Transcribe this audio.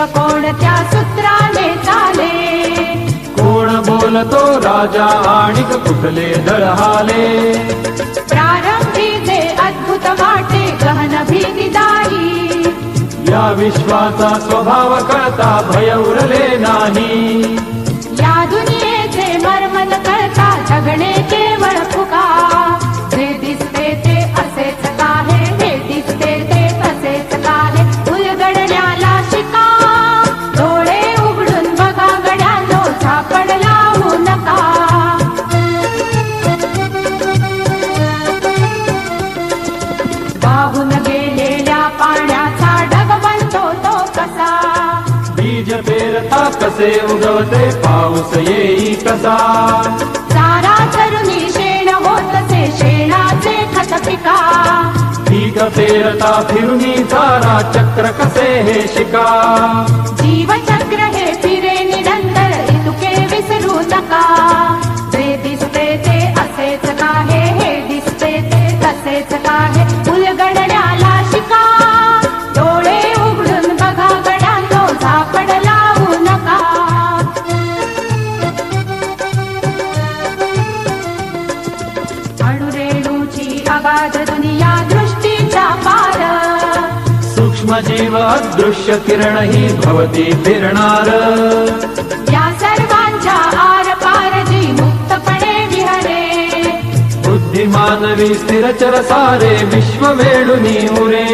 विश्व कोणत्या सूत्राने चाले कोण बोलतो राजा आणिक कुठले दळहाले प्रारंभी जे अद्भुत वाटे गहन भीतीदायी या विश्वाचा स्वभाव कळता भय उरले नाही या दुनियेचे मर्मन कळता जगणे केवळ फुका जे दिसते ते असेच काहे हे दिसते ते तसेच काहे उलगडण्याला शिका डोळे उघडून बघा गड्यांनो झापड लावू नका वाहून गेलेल्या पाण्याचा ढग बनतो तो कसा बीज पेरता कसे उगवते पाऊस येई कसा सारा तरुणी शेण होतसे शेणाचे खत पिका पीक पेरता फिरुनी सारा चक्र कसे हे शिका जीवचक्र हे फिरे निरंतर इतुके विसरू नका जे दिसते ते असेच काहे हे दिसते ते तसेच काहे उलगडण्याला शिका डोळे उघडून बघा गड्यांनो झापड लावू नका अणुरेणूची अगाध दुनिया दृष्टीचा पार सूक्ष्म जीव अदृश्य किरण ही भवती फिरणार या सर्वांच्या आर पार जी मुक्तपणे विहरे बुद्धिमानवी स्थिरचर सारे विश्व वेडुनी उरे